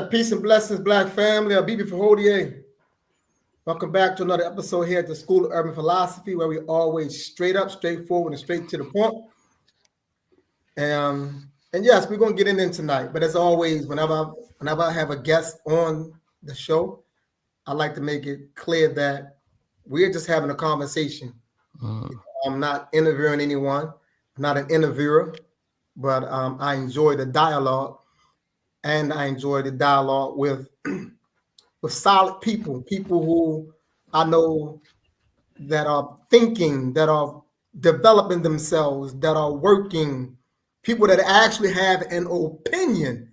Peace and blessings, Black family. Bibi Fahodier. Welcome back to another episode here at the School of Urban Philosophy, where we always straight up, straightforward, and straight to the point. And yes, we're gonna get in tonight. But as always, whenever I have a guest on the show, I like to make it clear that we're just having a conversation. I'm not interviewing anyone. I'm not an interviewer, but I enjoy the dialogue. And I enjoy the dialogue with solid people who I know that are thinking, that are developing themselves, that are working, people that actually have an opinion,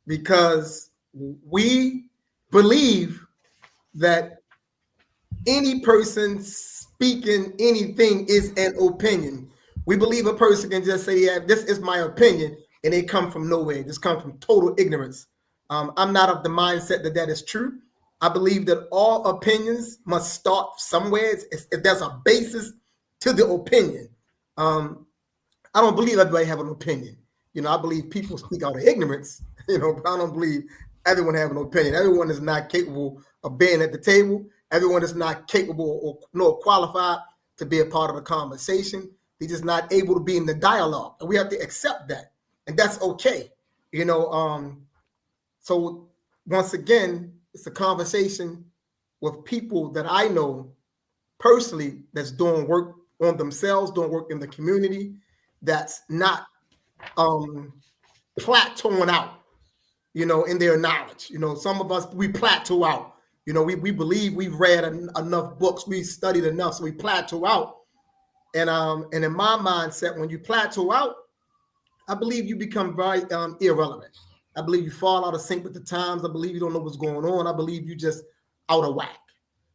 because we believe that any person speaking anything is an opinion. We believe a person can just say, yeah, this is my opinion, and they come from nowhere. This comes from total ignorance. I'm not of the mindset that is true. I believe that all opinions must start somewhere. If there's a basis to the opinion. I don't believe everybody have an opinion. I believe people speak out of ignorance, but I don't believe everyone have an opinion. Everyone is not capable of being at the table. Everyone is not capable or nor qualified to be a part of the conversation. They're just not able to be in the dialogue. And we have to accept that. And that's okay. So once again, it's a conversation with people that I know personally that's doing work on themselves, doing work in the community, that's not plateauing out, in their knowledge. Some of us, we plateau out. We believe we've read enough books, we studied enough, so we plateau out. And in my mindset, when you plateau out, I believe you become very irrelevant. I believe you fall out of sync with the times. I believe you don't know what's going on. I believe you just out of whack.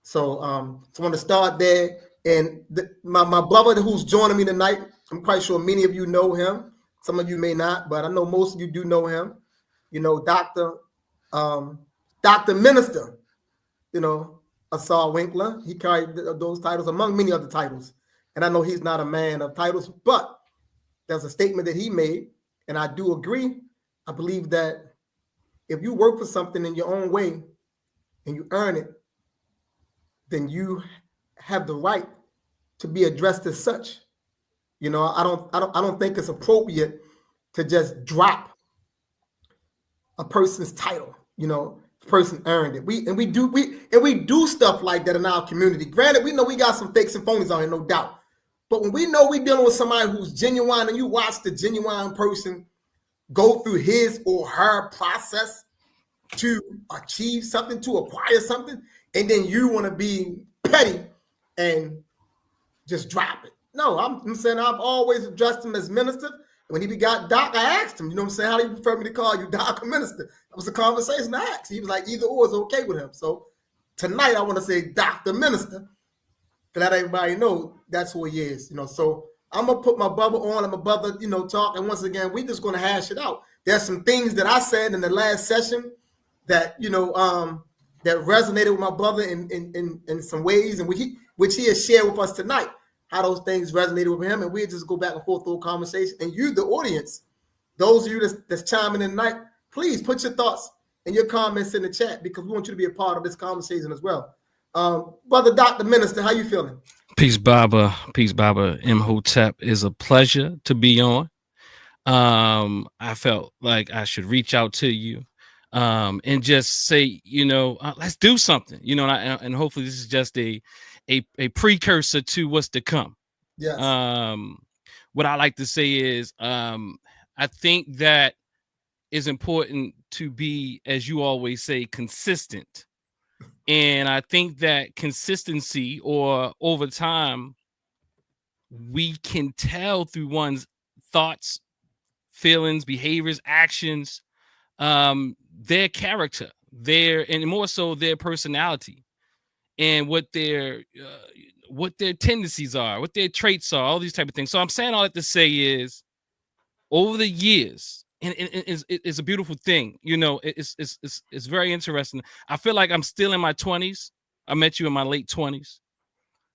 So I want to start there. And my brother who's joining me tonight, I'm quite sure many of you know him. Some of you may not, but I know most of you do know him. Dr. Minister, Ausar Winkler. He carried those titles among many other titles. And I know he's not a man of titles, but there's a statement that he made, and I do agree. I believe that if you work for something in your own way and you earn it, then you have the right to be addressed as such. I don't think it's appropriate to just drop a person's title. The person earned it. We do stuff like that in our community. Granted, we know we got some fakes and phonies on here, no doubt. But when we know we're dealing with somebody who's genuine, and you watch the genuine person go through his or her process to achieve something, to acquire something, and then you want to be petty and just drop it. No, I'm saying I've always addressed him as minister. When he got Doc, I asked him, how do you prefer me to call you, Doc or minister? That was a conversation I asked. He was like, either or is okay with him. So tonight I want to say Dr. Minister to let everybody know that's who he is. So I'm going to put my brother on and my brother, talk. And once again, we're just going to hash it out. There's some things that I said in the last session that, that resonated with my brother in some ways, and which he has shared with us tonight, how those things resonated with him. And we'll just go back and forth through a conversation. And you, the audience, those of you that's chiming in tonight, please put your thoughts and your comments in the chat, because we want you to be a part of this conversation as well. Brother Dr. Minister, how you feeling? Peace, Baba. Peace, Baba Imhotep. Is a pleasure to be on. I felt like I should reach out to you and just say, let's do something, and hopefully this is just a precursor to what's to come. Yes. What I like to say is I think that it's important to be, as you always say, consistent. And I think that consistency, or over time, we can tell through one's thoughts, feelings, behaviors, actions, their character, and more so their personality, and what their tendencies are, what their traits are, all these type of things. So I'm saying all that to say is, over the years, and it's a beautiful thing, it's very interesting. I feel like I'm still in my 20s. I met you in my late 20s,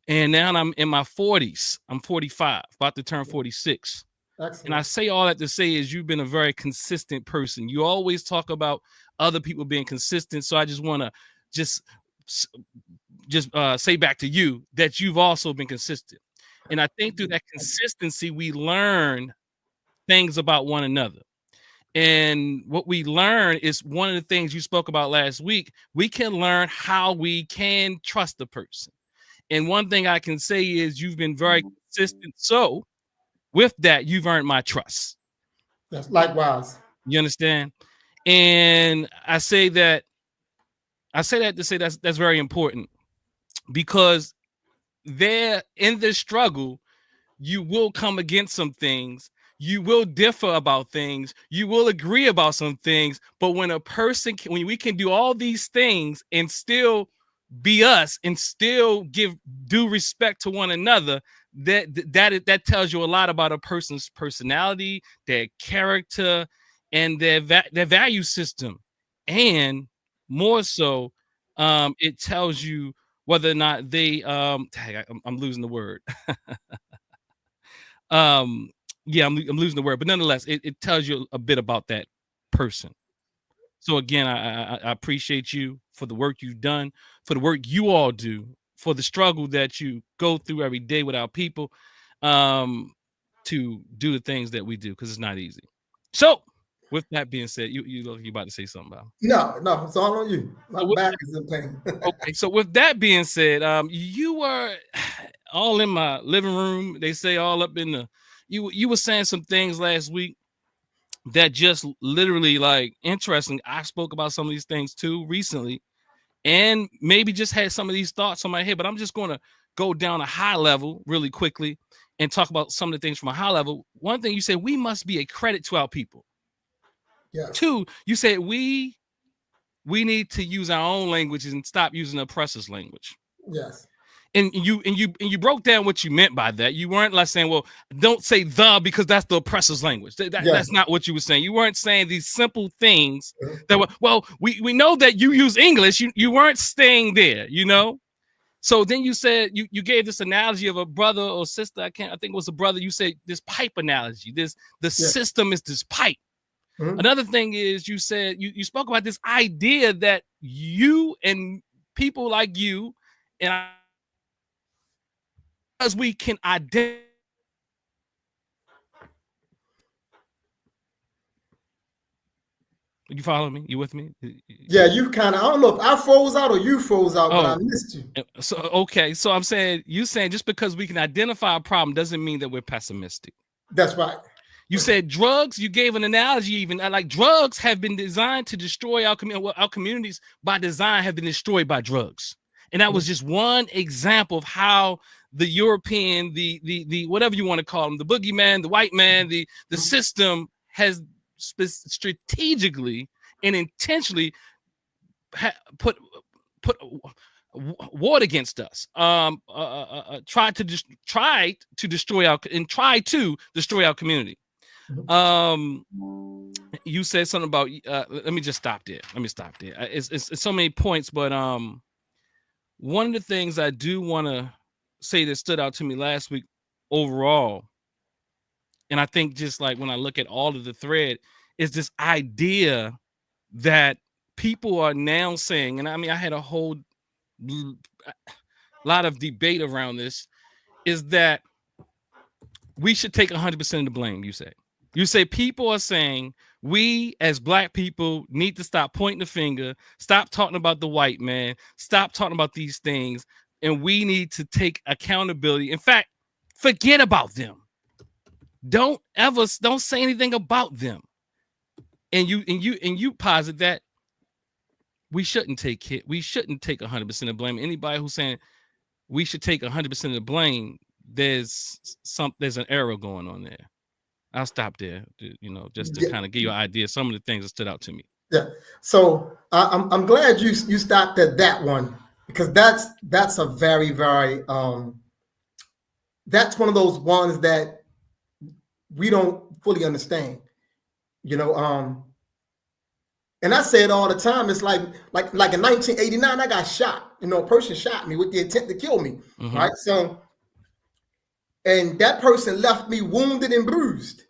and now I'm in my 40s. I'm 45, about to turn 46. And I Excellent. say all that to say is you've been a very consistent person. You always talk about other people being consistent. So I just want to just say back to you that you've also been consistent. And I think through that consistency, we learn things about one another. And what we learn is one of the things you spoke about last week. We can learn how we can trust the person. And one thing I can say is you've been very consistent. So with that, you've earned my trust. Yes, likewise. You understand? And I say that to say that's very important because there in this struggle, you will come against some things. You will differ about things. You will agree about some things. But when when we can do all these things and still be us and still give due respect to one another, that tells you a lot about a person's personality, their character, and their value system, and more so, it tells you whether or not they I'm losing the word. um yeah, I'm losing the word, but nonetheless, it tells you a bit about that person. So again, I appreciate you for the work you've done, for the work you all do, for the struggle that you go through every day with our people, to do the things that we do because it's not easy. So, with that being said, you look you about to say something about. No, no, it's all on you. My So with, back is in pain. okay, so with that being said, you were all in my living room. They say all up in the. You were saying some things last week that just literally like interesting. I spoke about some of these things too recently, and maybe just had some of these thoughts on my head. But I'm just going to go down a high level really quickly and talk about some of the things from a high level. One thing you said, we must be a credit to our people. Yes. Two, you said we need to use our own languages and stop using the oppressor's language. Yes. And you broke down what you meant by that. You weren't like saying, well, don't say the because that's the oppressor's language. Yes. That's not what you were saying. You weren't saying these simple things Mhm. that were, well, we know that you use English. You weren't staying there, you know? So then you said you gave this analogy of a brother or sister. I think it was a brother. You said this pipe analogy. The Yes. system is this pipe. Mhm. Another thing is you said you spoke about this idea that you and people like you and because we can identify. You follow me? You with me? Yeah, you kind of, I don't know if I froze out or you froze out, but I Oh, missed you. so okay. So I'm saying you saying just because we can identify a problem doesn't mean that we're pessimistic. That's right. You said drugs. You gave an analogy, even like drugs have been designed to destroy our community. Well, our communities by design have been destroyed by drugs, and that was just one example of how the European, the whatever you want to call them, the boogeyman, the white man, the system has strategically and intentionally put warred against us. Tried to destroy our community. You said something about. Let me just stop there. It's so many points, but one of the things I do want to say that stood out to me last week overall, and I think just like when I look at all of the thread, is this idea that people are now saying, and I mean, I had a whole lot of debate around this, is that we should take 100% of the blame. You say people are saying we as Black people need to stop pointing the finger, stop talking about the white man, stop talking about these things, and we need to take accountability. In fact, forget about them. Don't say anything about them. And you posit that we shouldn't take 100% of blame. Anybody who's saying we should take 100% of the blame, there's an error going on there. I'll stop there, just to kind of give you an idea of some of the things that stood out to me. Yeah. So I'm glad you stopped at that one, because that's a very, very that's one of those ones that we don't fully understand. And I say it all the time. It's like in 1989, I got shot. A person shot me with the intent to kill me. Mm-hmm. Right. So and that person left me wounded and bruised.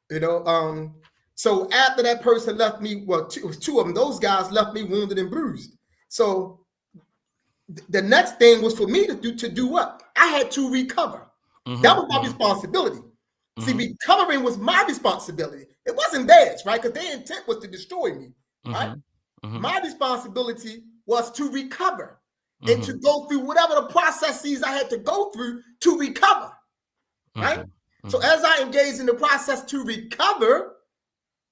You know, so after that person left me, well, it was two of them. Those guys left me wounded and bruised. So the next thing was for me to do what? I had to recover. That was my responsibility. See, recovering was my responsibility. It wasn't theirs, right? Because their intent was to destroy me, right? My responsibility was to recover and to go through whatever the processes I had to go through to recover, right? So as I engage in the process to recover,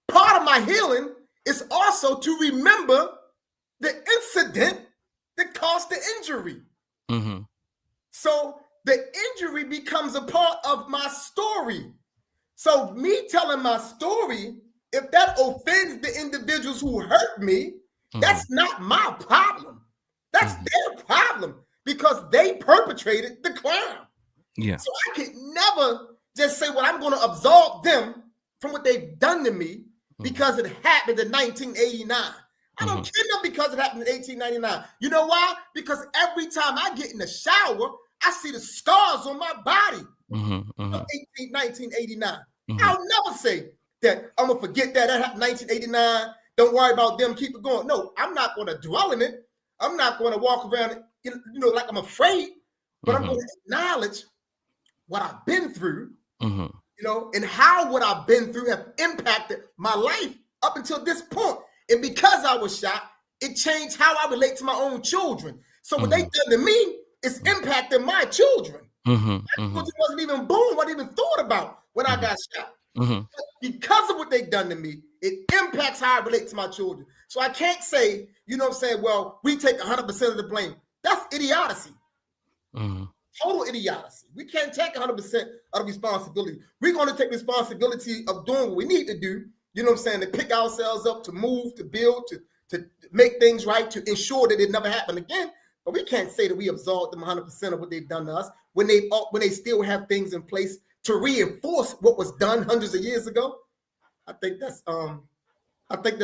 part of my healing is also to remember the incident that caused the injury. So the injury becomes a part of my story. So me telling my story, if that offends the individuals who hurt me, that's not my problem. That's their problem because they perpetrated the crime. Yeah. So I could never just say, well, I'm going to absolve them from what they've done to me because it happened in 1989. I don't care them because it happened in 1899. You know why? Because every time I get in the shower, I see the scars on my body of 1989. I'll never say that I'm going to forget that happened in 1989. Don't worry about them. Keep it going. No, I'm not going to dwell in it. I'm not going to walk around, like I'm afraid, but I'm going to acknowledge what I've been through, and how what I've been through have impacted my life up until this point. And because I was shot, it changed how I relate to my own children. So what they done to me is impacting my children. Which wasn't even born, wasn't even thought about when I got shot. Because of what they've done to me, it impacts how I relate to my children. So I can't say, well, we take 100% of the blame. That's idiocy. Total idiocy. We can't take 100% of the responsibility. We're going to take responsibility of doing what we need to do, to pick ourselves up, to move, to build, to make things right, to ensure that it never happen again. But we can't say that we absolve them 100% of what they've done to us when they still have things in place to reinforce what was done hundreds of years ago. I think that's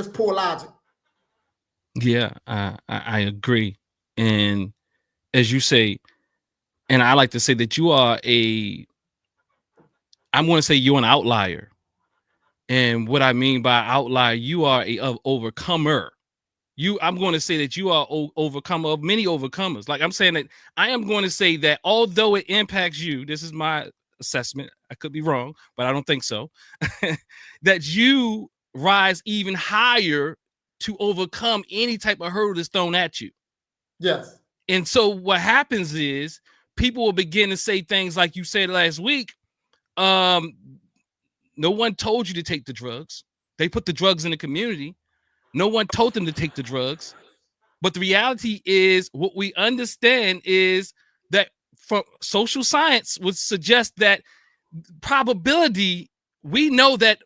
poor logic. Yeah, I agree. And as you say, and I like to say that you are I'm going to say you're an outlier. And what I mean by outlier, you are a overcomer. I'm going to say that you are overcomer of many overcomers. Like I'm saying that I am going to say that although it impacts you, this is my assessment. I could be wrong, but I don't think so. That you rise even higher to overcome any type of hurdle that's thrown at you. Yes. And so what happens is people will begin to say things like you said last week. No one told you to take the drugs. They put the drugs in the community. No one told them to take the drugs. But the reality is what we understand is that from social science would suggest that probability, we know that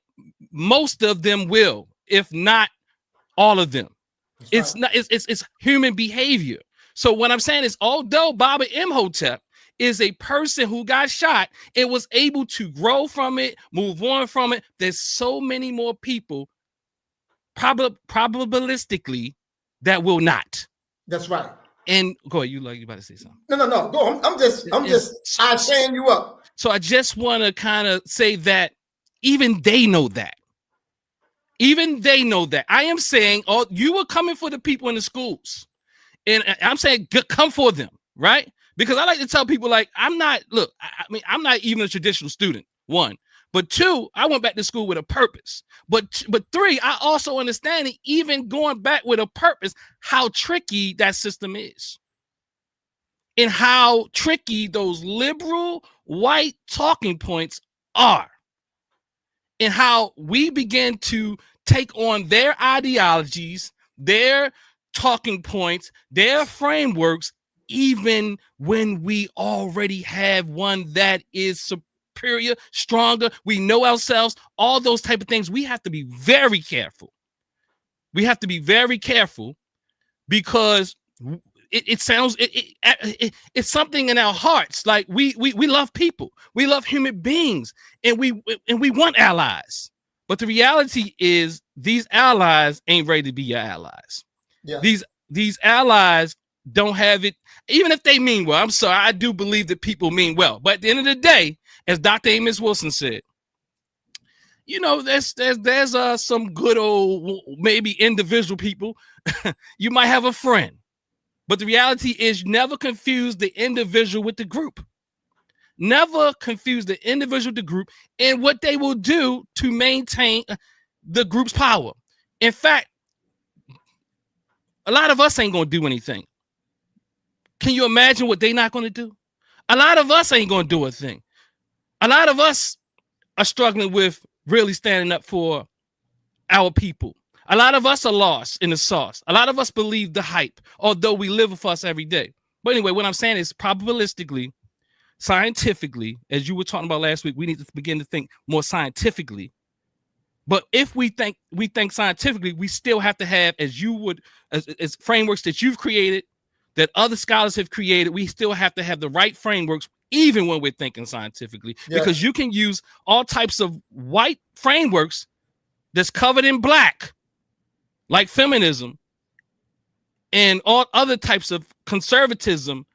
most of them will, if not all of them. It's not, it's human behavior. So what I'm saying is, although Baba Imhotep is a person who got shot and was able to grow from it, move on from it, there's so many more people probabilistically that will not. That's right. And go ahead, you about to say something. No, go on. I'm saying you up. So I just want to kind of say that even they know that. Even they know that. I am saying, you were coming for the people in the schools. And I'm saying, come for them, right? Because I like to tell people, like, I'm not even a traditional student, one. But two, I went back to school with a purpose. But three, I also understand that even going back with a purpose, how tricky that system is. And how tricky those liberal white talking points are. And how we begin to take on their ideologies, their talking points, their frameworks, even when we already have one that is superior, stronger, we know ourselves, all those type of things. We have to be very careful. We have to be very careful because it's something in our hearts. Like we love people, we love human beings, and we want allies. But the reality is these allies ain't ready to be your allies. Yeah. These allies don't have it, even if they mean well. I'm sorry, I do believe that people mean well. But at the end of the day, as Dr. Amos Wilson said, you know, there's some good old, maybe individual people. You might have a friend, but the reality is never confuse the individual with the group. Never confuse the individual with the group and what they will do to maintain the group's power. In fact, a lot of us ain't going to do anything. Can you imagine what they're not going to do? A lot of us ain't going to do a thing. A lot of us are struggling with really standing up for our people. A lot of us are lost in the sauce. A lot of us believe the hype, although we live with us every day. But anyway, what I'm saying is probabilistically, scientifically, as you were talking about last week, we need to begin to think more scientifically. But if we think scientifically, we still have to have, as you would, as frameworks that you've created, that other scholars have created, we still have to have the right frameworks, even when we're thinking scientifically, because you can use all types of white frameworks that's covered in black, like feminism, and all other types of conservatism,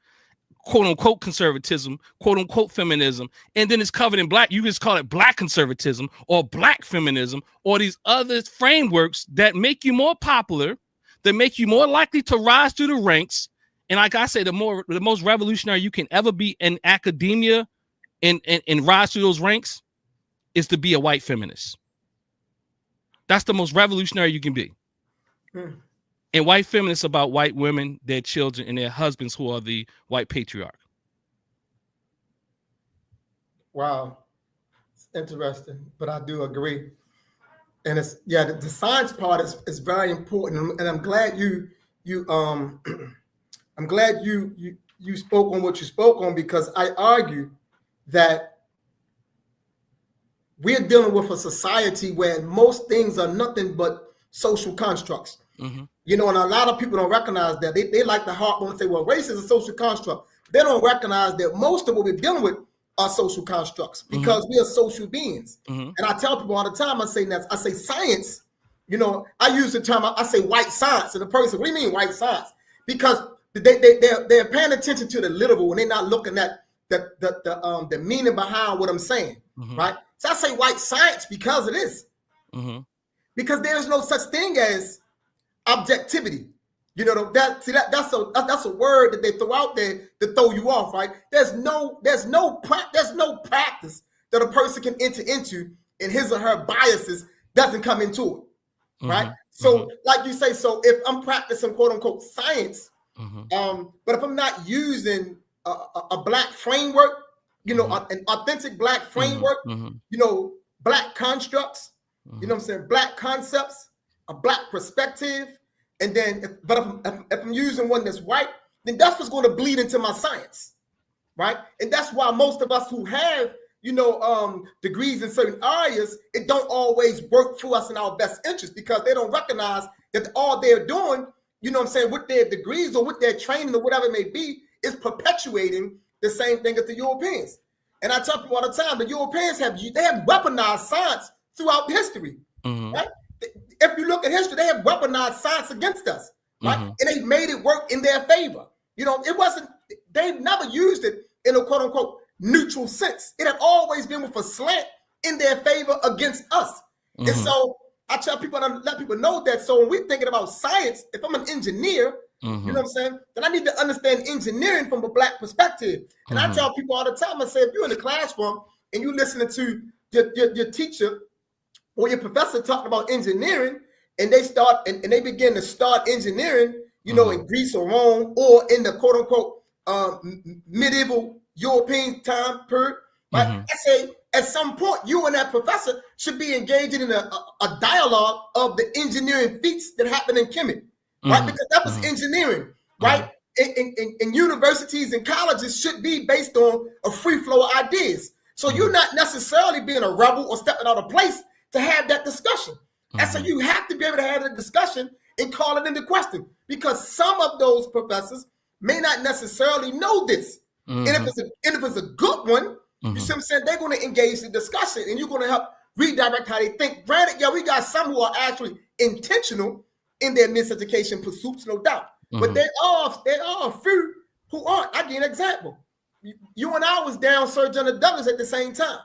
quote unquote conservatism, quote unquote feminism, and then it's covered in black. You just call it black conservatism or black feminism or these other frameworks that make you more popular, that make you more likely to rise through the ranks. And like I say, the most revolutionary you can ever be in academia and rise through those ranks is to be a white feminist. That's the most revolutionary you can be. And white feminists about white women, their children, and their husbands who are the white patriarch. Wow. It's interesting, but I do agree. And it's the science part is very important. And I'm glad you I'm glad you spoke on what you spoke on, because I argue that we're dealing with a society where most things are nothing but social constructs. Mm-hmm. You know, and a lot of people don't recognize that. They like to harp on and say, well, race is a social construct. They don't recognize that most of what we're dealing with are social constructs, because we are social beings. And I tell people all the time, I say science, you know, I use the term, I say white science. And the person, what do you mean white science? Because they're paying attention to the literal and they're not looking at the meaning behind what I'm saying, right? So I say white science because of this. Because there's no such thing as objectivity. You know, that's a word that they throw out there to throw you off, right? There's no practice that a person can enter into and his or her biases doesn't come into it, right? So like you say, so if I'm practicing quote unquote science, but if I'm not using a black framework, you know, an authentic black framework, you know, black constructs, you know what I'm saying, black concepts, a black perspective, and then, if I'm using one that's white, then that's what's going to bleed into my science, right? And that's why most of us who have, you know, degrees in certain areas, it don't always work for us in our best interest, because they don't recognize that all they're doing, you know what I'm saying, with their degrees or with their training or whatever it may be, is perpetuating the same thing as the Europeans. And I tell people all the time, the Europeans have weaponized science throughout history, right? If you look at history, they have weaponized science against us, right? And they've made it work in their favor. You know, they've never used it in a quote unquote neutral sense. It had always been with a slant in their favor against us. And so I tell people and let people know that. So when we're thinking about science, if I'm an engineer, you know what I'm saying, then I need to understand engineering from a black perspective. And I tell people all the time, I say, if you're in the classroom and you're listening to your teacher or your professor talking about engineering, and they begin to start engineering, you know, in Greece or Rome or in the quote unquote medieval European time period, right? I say at some point you and that professor should be engaging in a dialogue of the engineering feats that happen in Kemet, right? Because that was engineering, right? In universities and colleges should be based on a free flow of ideas. So you're not necessarily being a rebel or stepping out of place to have that discussion. And so you have to be able to have a discussion and call it into question, because some of those professors may not necessarily know this. And if it's a good one, you see what I'm saying, they're going to engage the discussion and you're going to help redirect how they think. Granted, we got some who are actually intentional in their miseducation pursuits, no doubt. but there are a few who aren't. I give you an example. You and I was down Sir John Douglas at the same time.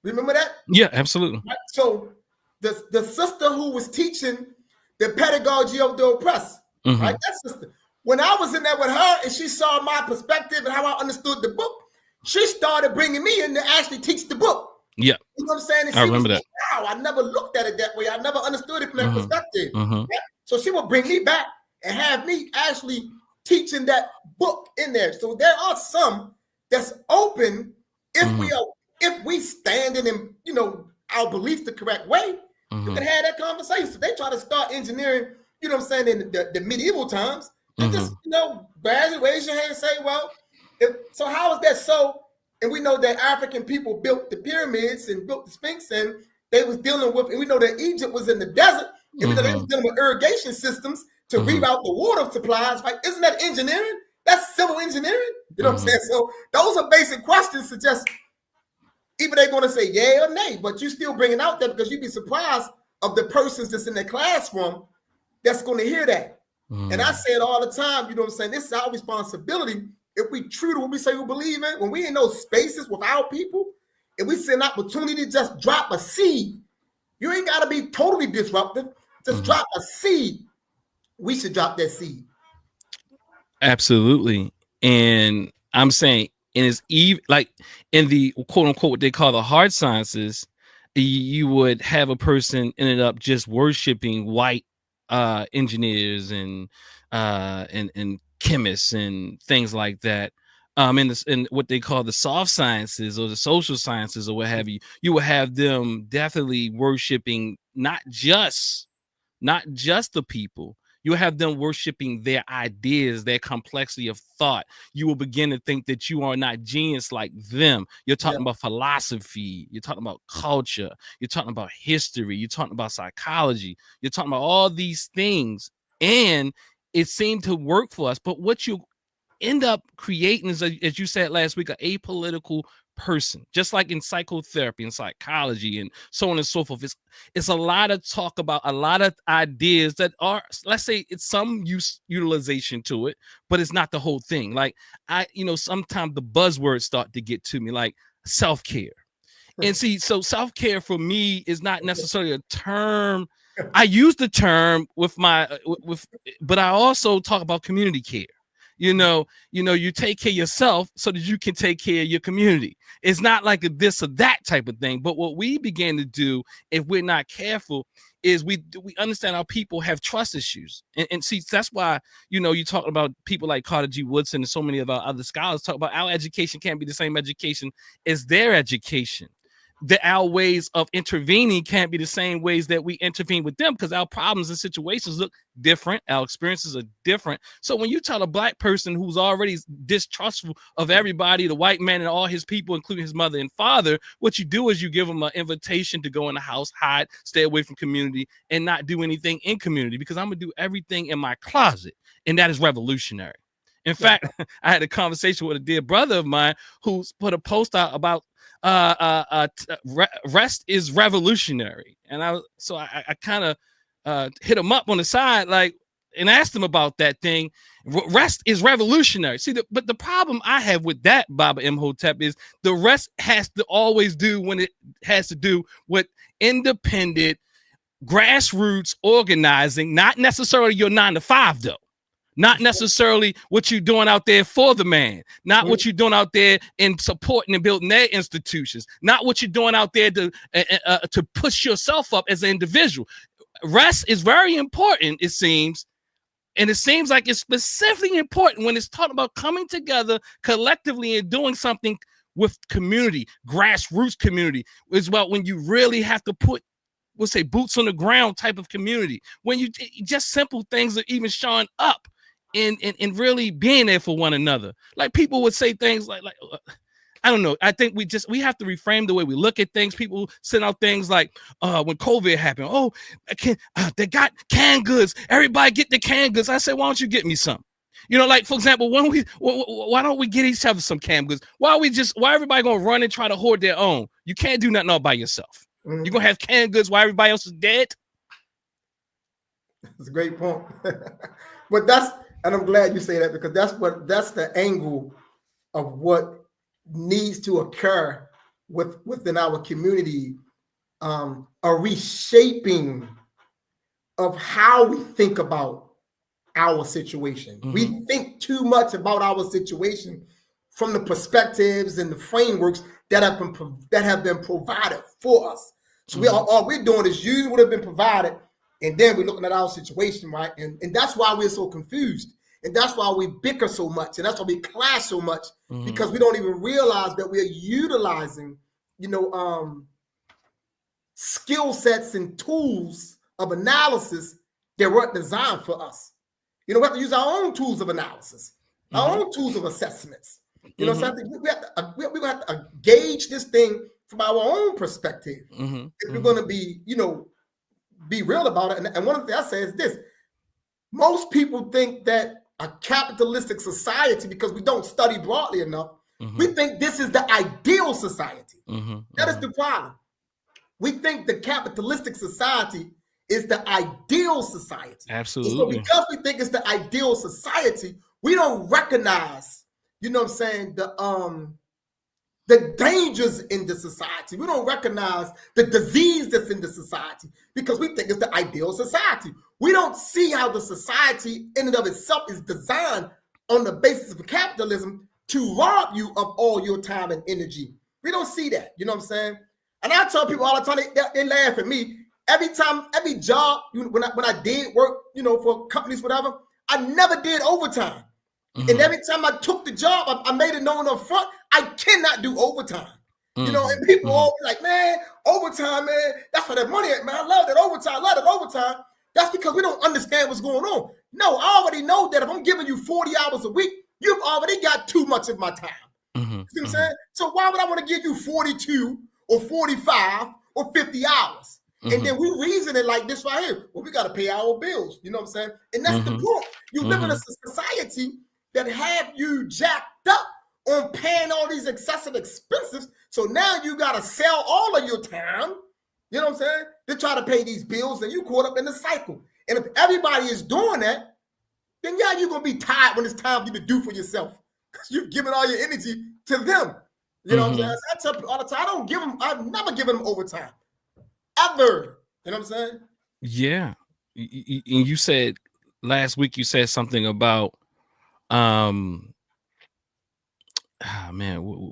Remember that? Yeah, absolutely. Right? So the sister who was teaching the pedagogy of the oppressed, right? That sister. When I was in there with her and she saw my perspective and how I understood the book, she started bringing me in to actually teach the book. Yeah. You know what I'm saying? And I remember that. Wow, I never looked at it that way. I never understood it from that perspective. Right? So she would bring me back and have me actually teaching that book in there. So there are some that's open if we stand in, you know, our beliefs the correct way. You can have that conversation. So they try to start engineering, you know what I'm saying, in the medieval times. And just, you know, raise your hand and say, well, so how is that so? And we know that African people built the pyramids and built the Sphinx, and they was dealing with, and we know that Egypt was in the desert, and we know they was dealing with irrigation systems to reroute the water supplies. Like, isn't that engineering? That's civil engineering. You know what I'm saying? So those are basic questions to just, either they're going to say yay or nay, but you still bringing out that because you'd be surprised of the persons that's in the classroom that's going to hear that. And I say it all the time, you know what I'm saying? This is our responsibility. If we true to what we say we believe in, when we in those spaces with our people, if we see an opportunity to just drop a seed, you ain't got to be totally disruptive. Just drop a seed. We should drop that seed. Absolutely. And I'm saying, and it's even like in the quote unquote what they call the hard sciences, you would have a person ended up just worshiping white engineers and chemists and things like that. In what they call the soft sciences or the social sciences or what have you, you will have them definitely worshiping not just the people. You have them worshiping their ideas, their complexity of thought. You will begin to think that you are not genius like them. You're talking about philosophy. You're talking about culture. You're talking about history. You're talking about psychology. You're talking about all these things. And it seemed to work for us. But what you end up creating is, as you said last week, an apolitical person, just like in psychotherapy and psychology and so on and so forth. It's a lot of talk about a lot of ideas that are, let's say it's some utilization to it, but it's not the whole thing. Like sometimes the buzzwords start to get to me, like self-care. And see, so self-care for me is not necessarily a term. I use the term but I also talk about community care. You take care of yourself so that you can take care of your community. It's not like a this or that type of thing. But what we begin to do, if we're not careful, is we understand our people have trust issues. And see, that's why, you talk about people like Carter G. Woodson and so many of our other scholars talk about our education can't be the same education as their education. Our ways of intervening can't be the same ways that we intervene with them, because our problems and situations look different. Our experiences are different. So when you tell a black person who's already distrustful of everybody, the white man and all his people, including his mother and father, what you do is you give them an invitation to go in the house, hide, stay away from community, and not do anything in community, because I'm going to do everything in my closet. And that is revolutionary. In fact, I had a conversation with a dear brother of mine who's put a post out about rest is revolutionary. And I kind of hit him up on the side, and asked him about that thing. Rest is revolutionary. See, but the problem I have with that, Baba Imhotep, is the rest has to always do when it has to do with independent grassroots organizing, not necessarily your 9-to-5 though. Not necessarily what you're doing out there for the man, not what you're doing out there in supporting and building their institutions, not what you're doing out there to push yourself up as an individual. Rest is very important, it seems. And it seems like it's specifically important when it's talking about coming together collectively and doing something with community, grassroots community. It's about when you really have to put, we'll say, boots on the ground type of community. When you just simple things are even showing up. And really being there for one another. Like people would say things like I don't know. I think we have to reframe the way we look at things. People send out things like when COVID happened, they got canned goods. Everybody get the canned goods. I said, why don't you get me some? Like for example, why don't we get each other some canned goods? Why everybody gonna run and try to hoard their own? You can't do nothing all by yourself. You're gonna have canned goods while everybody else is dead. It's a great point. But and I'm glad you say that, because that's the angle of what needs to occur within our community, a reshaping of how we think about our situation. Mm-hmm. We think too much about our situation from the perspectives and the frameworks that have been provided for us. So all we're doing is using what have been provided, and then we're looking at our situation, right? And that's why we're so confused, and that's why we bicker so much, and that's why we clash so much, because we don't even realize that we're utilizing, skill sets and tools of analysis that weren't designed for us. We have to use our own tools of analysis, our own tools of assessments. So we have to gauge this thing from our own perspective if we're going to be real about it. And one of the things I say is this: most people think that a capitalistic society, because we don't study broadly enough, we think this is the ideal society. That is the problem. We think the capitalistic society is the ideal society. Absolutely. So because we think it's the ideal society, we don't recognize, the dangers in the society. We don't recognize the disease that's in the society, because we think it's the ideal society. We don't see how the society in and of itself is designed on the basis of capitalism to rob you of all your time and energy. We don't see that. You know what I'm saying? And I tell people all the time, they laugh at me. Every job, when I did work, for companies, whatever, I never did overtime. And every time I took the job, I made it known up front, I cannot do overtime. And people all be like, man, overtime, man, that's where that money at, man. I love that overtime. That's because we don't understand what's going on. No, I already know that if I'm giving you 40 hours a week, you've already got too much of my time. You see what I'm saying? So why would I want to give you 42 or 45 or 50 hours? And then we reason it like this right here. Well, we got to pay our bills. You know what I'm saying? And that's the point. You live in a society that have you jacked up on paying all these excessive expenses. So now you got to sell all of your time, you know what I'm saying, to try to pay these bills, and you caught up in the cycle. And if everybody is doing that, then yeah, you're going to be tired when it's time for you to do for yourself, because you've given all your energy to them. You know what I'm saying? I tell people all the time, I've never given them overtime. Ever. You know what I'm saying? Yeah. And you said last week, you said something about, what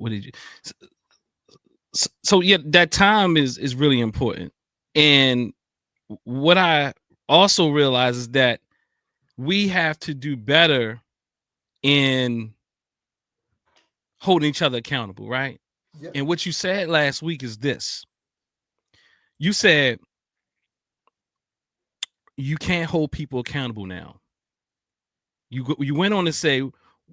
did you? So yeah, that time is really important. And what I also realize is that we have to do better in holding each other accountable, right? Yep. And what you said last week is this. You said you can't hold people accountable now. You went on to say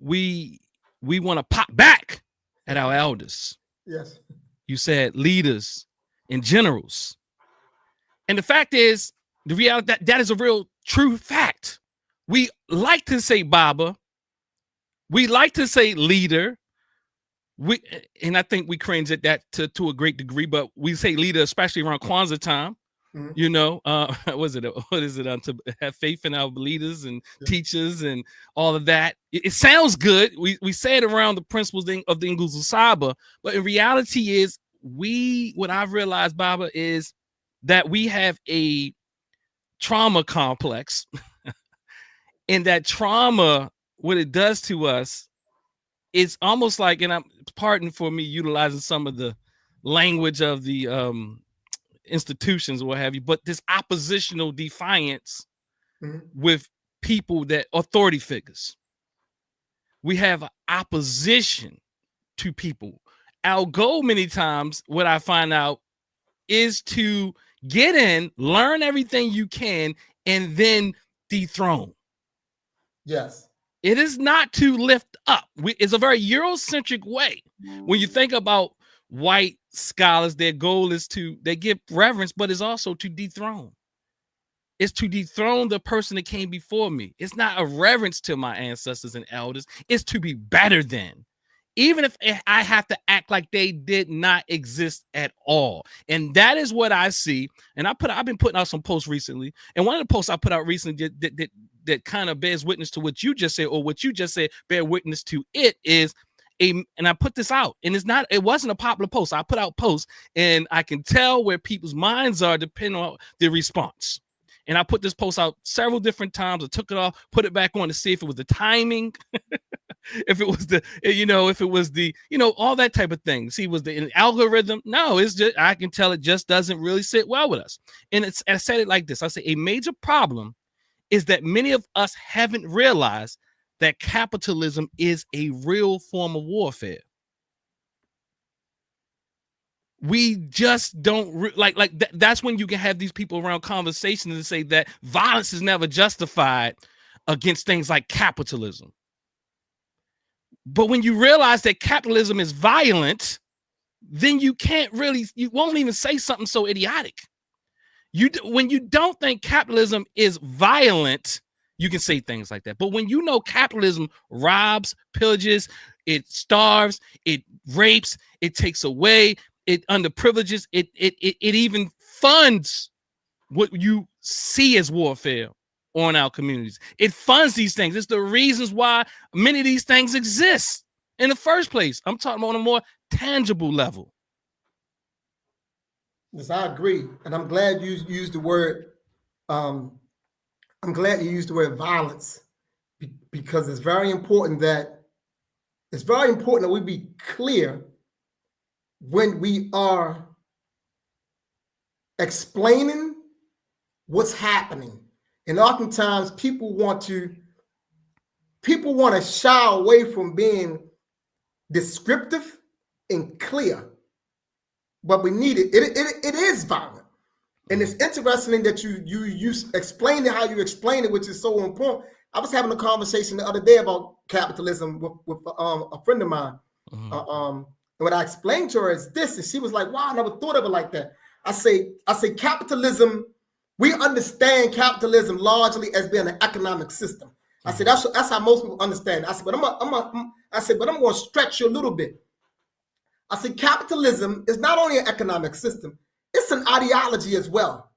we want to pop back at our elders. Yes. You said leaders and generals. And the fact is, the reality that is a real true fact. We like to say Baba. We like to say leader. And I think we cringe at that to a great degree, but we say leader, especially around Kwanzaa time. What is it? To have faith in our leaders and teachers and all of that. It sounds good. We say it around the principles of the Nguzo Saba, but in reality is what I've realized, Baba, is that we have a trauma complex. And that trauma, what it does to us, it's almost like, and I'm pardon for me utilizing some of the language of the institutions or what have you, but this oppositional defiance with people that authority figures. We have opposition to people. Our goal many times, what I find out, is to get in, learn everything you can, and then dethrone. Yes. It is not to lift up. It's a very Eurocentric way. When you think about white scholars, their goal is they give reverence, but it's also to dethrone. It's to dethrone the person that came before me. It's not a reverence to my ancestors and elders. It's to be better than. even if I have to act like they did not exist at all. And that is what I see. And I've been putting out some posts recently. And one of the posts I put out recently that kind of bears witness to what you just said, or what you just said bear witness to it, is and I put this out, and it wasn't a popular post. I put out posts, and I can tell where people's minds are depending on the response. And I put this post out several different times. I took it off, put it back on to see if it was the timing, if it was all that type of thing. See, was the algorithm? No, it's just, I can tell it just doesn't really sit well with us. And I said it like this. I say a major problem is that many of us haven't realized that capitalism is a real form of warfare. We just don't that's when you can have these people around conversations and say that violence is never justified against things like capitalism. But when you realize that capitalism is violent, then you won't even say something so idiotic. When you don't think capitalism is violent, you can say things like that. But when you know capitalism robs, pillages, it starves, it rapes, it takes away, it underprivileges, it even funds what you see as warfare on our communities. It funds these things. It's the reasons why many of these things exist in the first place. I'm talking about on a more tangible level. Yes, I agree. And I'm glad you used the word, I'm glad you used the word violence, because it's very important that we be clear when we are explaining what's happening. And oftentimes people want to shy away from being descriptive and clear, but we need it. It is violent. And it's interesting that you explained it how you explain it, which is so important. I was having a conversation the other day about capitalism with a friend of mine. And what I explained to her is this, and she was like, wow, I never thought of it like that. I say capitalism, we understand capitalism largely as being an economic system. I said that's how most people understand it. I said, but I'm going to stretch you a little bit. I said capitalism is not only an economic system, it's an ideology as well,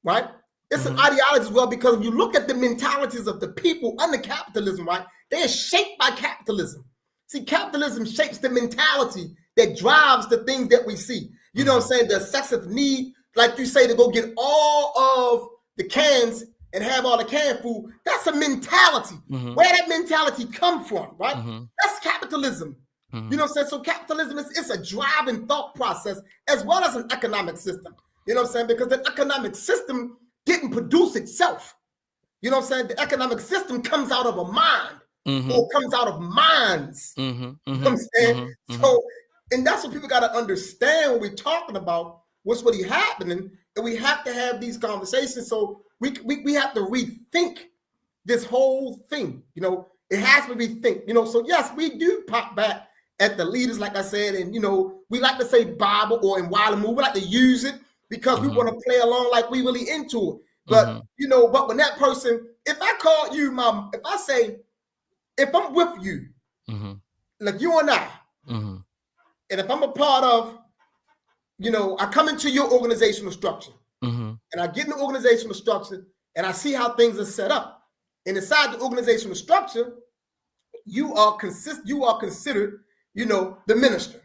right? It's an ideology as well, because if you look at the mentalities of the people under capitalism, right, they are shaped by capitalism. See, capitalism shapes the mentality that drives the things that we see. You know what I'm saying? The excessive need, like you say, to go get all of the cans and have all the canned food. That's a mentality. Where that mentality come from, right? That's capitalism. You know what I'm saying? So capitalism it's a driving thought process as well as an economic system. You know what I'm saying? Because the economic system didn't produce itself. You know what I'm saying? The economic system comes out of a mind or comes out of minds. You know what I'm saying? So, and that's what people got to understand when we're talking about what's really happening. And we have to have these conversations. So we have to rethink this whole thing. You know, it has to rethink. You know, so yes, we do pop back at the leaders, like I said, and you know, we like to say Bible or in Wild we like to use it because we want to play along like we really into it. But you know, but when that person, if I call you if I say, if I'm with you, like you and I, and if I'm a part of, you know, I come into your organizational structure, and I get in the organizational structure, and I see how things are set up, and inside the organizational structure, you are considered, you know, the minister,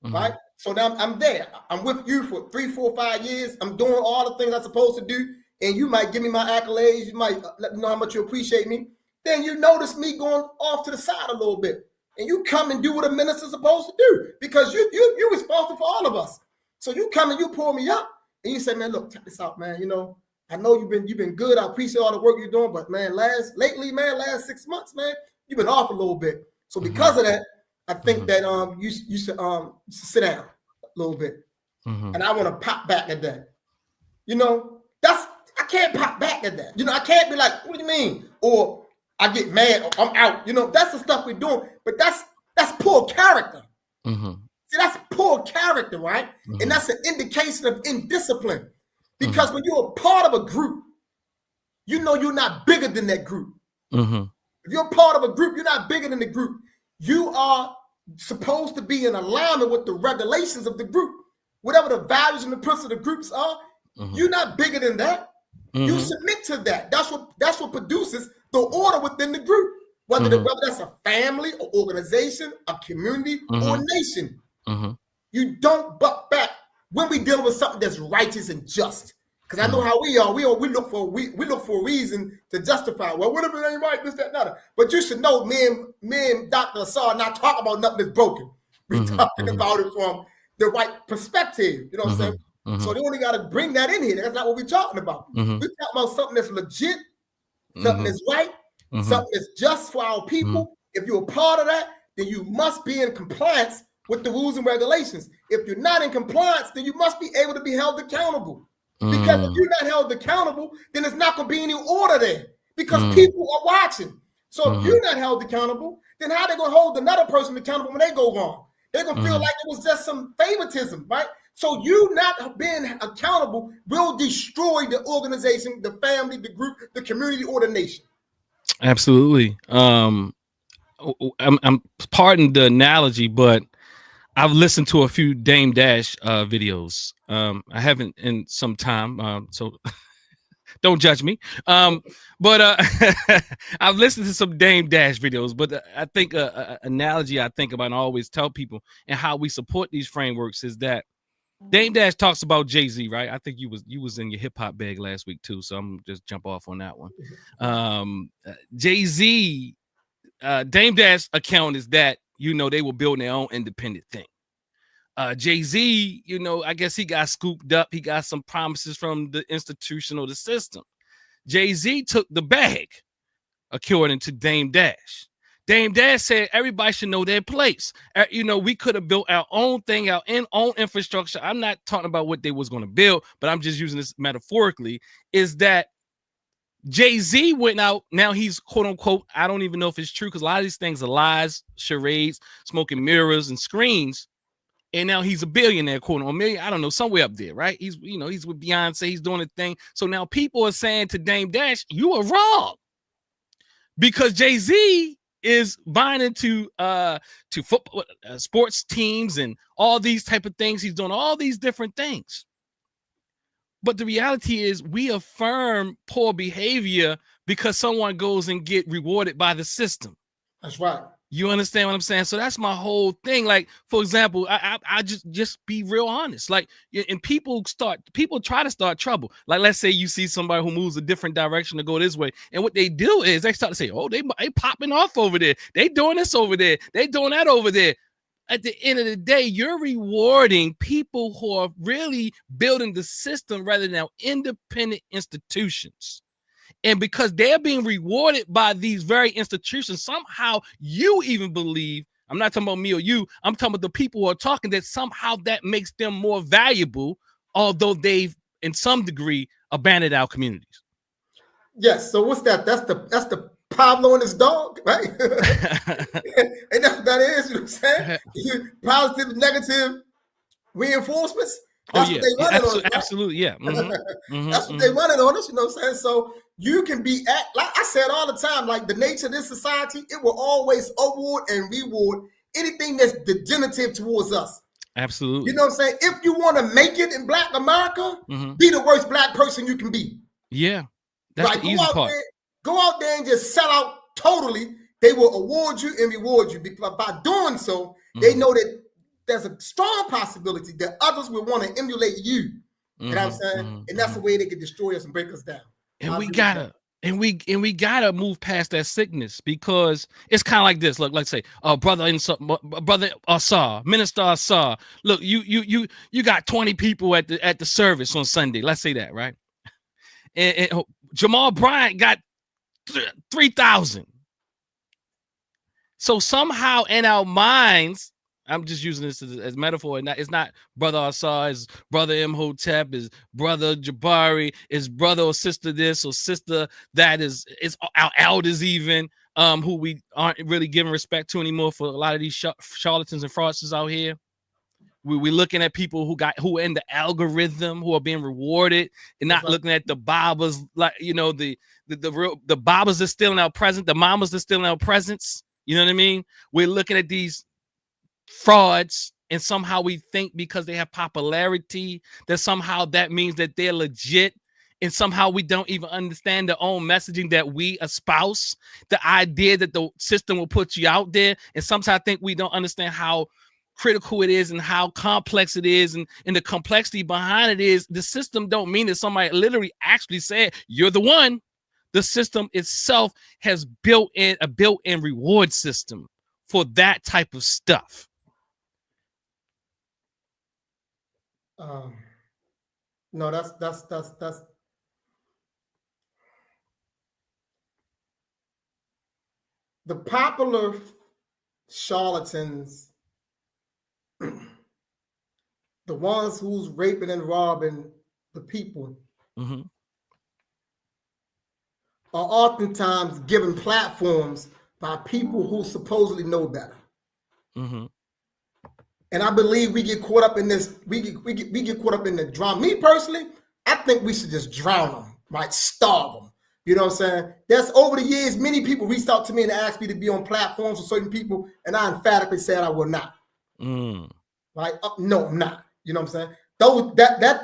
right? So now I'm there. I'm with you for 3, 4, 5 years. I'm doing all the things I'm supposed to do. And you might give me my accolades. You might let me know how much you appreciate me. Then you notice me going off to the side a little bit. And you come and do what a minister's supposed to do, because you're responsible for all of us. So you come and you pull me up and you say, man, look, check this out, man. You know, I know you've been good. I appreciate all the work you're doing. But man, last 6 months, man, you've been off a little bit. So because of that, I think that you should sit down a little bit, and I want to pop back at that. You know, I can't pop back at that. You know, I can't be like, what do you mean? Or I get mad, or I'm out. You know, that's the stuff we're doing. But that's poor character. See, that's poor character, right? And that's an indication of indiscipline. Because when you're a part of a group, you know you're not bigger than that group. If you're a part of a group, you're not bigger than the group. You are supposed to be in alignment with the regulations of the group, whatever the values and the principles of the groups are. You're not bigger than that. You submit to that. That's what produces the order within the group, whether that's a family, or organization, a community, or a nation. You don't buck back when we dealing with something that's righteous and just. Because I know how we are. We look for a reason to justify. Well, what if it ain't right? This, that, and other. But you should know, me and Dr. Ausar not talking about nothing that's broken. We're talking about it from the right perspective. You know what I'm saying? So they only got to bring that in here. That's not what we're talking about. We're talking about something that's legit, something that's right, something that's just for our people. If you're a part of that, then you must be in compliance with the rules and regulations. If you're not in compliance, then you must be able to be held accountable. Because if you're not held accountable, then there's not going to be any order there, because people are watching. So if you're not held accountable, then how they going to hold another person accountable when they go wrong? They're going to feel like it was just some favoritism, right? So you not being accountable will destroy the organization, the family, the group, the community, or the nation. Absolutely. I'm pardon the analogy, but I've listened to a few Dame Dash videos. I haven't in some time, so don't judge me. But I've listened to some Dame Dash videos. But I think analogy I think about and I always tell people and how we support these frameworks is that Dame Dash talks about Jay-Z, right? I think you was in your hip hop bag last week too, so I'm just jump off on that one. Jay-Z, Dame Dash account is that they were building their own independent thing. Jay-Z, I guess he got scooped up. He got some promises from the institution or the system. Jay-Z took the bag, according to Dame Dash. Dame Dash said everybody should know their place. We could have built our own thing, our own infrastructure. I'm not talking about what they was going to build, but I'm just using this metaphorically, is that Jay-Z went out. Now he's quote unquote, I don't even know if it's true, because a lot of these things are lies, charades, smoking mirrors and screens. And now he's a billionaire, quote unquote, million, I don't know, somewhere up there, right? He's with Beyonce, he's doing a thing. So now people are saying to Dame Dash, you are wrong. Because Jay-Z is buying into football, sports teams and all these type of things. He's doing all these different things. But the reality is we affirm poor behavior because someone goes and get rewarded by the system. That's right. You understand what I'm saying? So that's my whole thing. Like, for example, I just be real honest. Like, and people try to start trouble. Like, let's say you see somebody who moves a different direction to go this way. And what they do is they start to say, oh, they popping off over there. They doing this over there. They doing that over there. At the end of the day, you're rewarding people who are really building the system rather than independent institutions. And because they're being rewarded by these very institutions, somehow you even believe, I'm not talking about me or you, I'm talking about the people who are talking, that somehow that makes them more valuable, although they've, in some degree, abandoned our communities. Yes. So what's that? That's the Pablo and his dog, right? And that's what that is, you know what I'm saying? Positive, negative reinforcements. That's what they running on us, right? Absolutely, yeah. That's what they running on us, you know what I'm saying? So you can be like I said all the time, like the nature of this society, it will always award and reward anything that's degenerative towards us. Absolutely. You know what I'm saying? If you want to make it in Black America, be the worst Black person you can be. Yeah. That's right, the easy part. Go out there and just sell out totally. They will award you and reward you, because by doing so, they know that there's a strong possibility that others will want to emulate you. You know what I'm saying? And that's the way they can destroy us and break us down. And we gotta move past that sickness, because it's kind of like this. Look, let's say, brother Ausar, Minister Ausar. Look, you got 20 people at the service on Sunday. Let's say that, right? And Jamal Bryant got 3,000. So somehow in our minds, I'm just using this as metaphor, and it's not brother Ausar, it's brother Imhotep, is brother Jabari, is brother or sister this or sister that, is our elders even, who we aren't really giving respect to anymore for a lot of these charlatans and fraudsters out here. We're looking at people who are in the algorithm, who are being rewarded, and not looking at the Babas, like, the Babas are still in our present, the mamas are still in our presence. You know what I mean? We're looking at these frauds, and somehow we think because they have popularity that somehow that means that they're legit, and somehow we don't even understand the own messaging that we espouse, the idea that the system will put you out there. And sometimes I think we don't understand how critical it is and how complex it is, and the complexity behind it is the system don't mean that somebody literally actually said you're the one. The system itself has built in a built-in reward system for that type of stuff. No, that's the popular charlatans, the ones who's raping and robbing the people, Mm-hmm. are oftentimes given platforms by people who supposedly know better. Mm-hmm. And I believe we get caught up in this. We get caught up in the drama. Me personally, I think we should just drown them, right? Starve them. You know what I'm saying? That's over the years, many people reached out to me and asked me to be on platforms for certain people, and I emphatically said I will not. Right? No, I'm not. You know what I'm saying?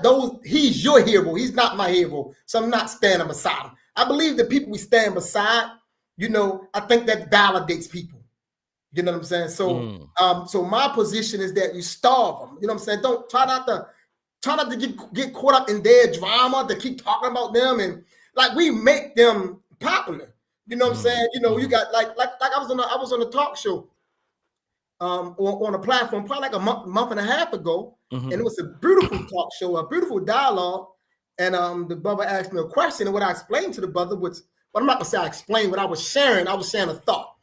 Those he's your hero. He's not my hero. So I'm not standing beside him. I believe the people we stand beside, I think that validates people. You know what I'm saying? So, so my position is that you starve them. You know what I'm saying? Don't try not to get caught up in their drama, to keep talking about them, and like we make them popular. You know what I'm saying? You got like I was on a talk show, on a platform probably like a month and a half ago, and it was a beautiful talk show, a beautiful dialogue. And the brother asked me a question, and what I explained to the brother was, but I'm not gonna say I explained what I was sharing. I was sharing a thought.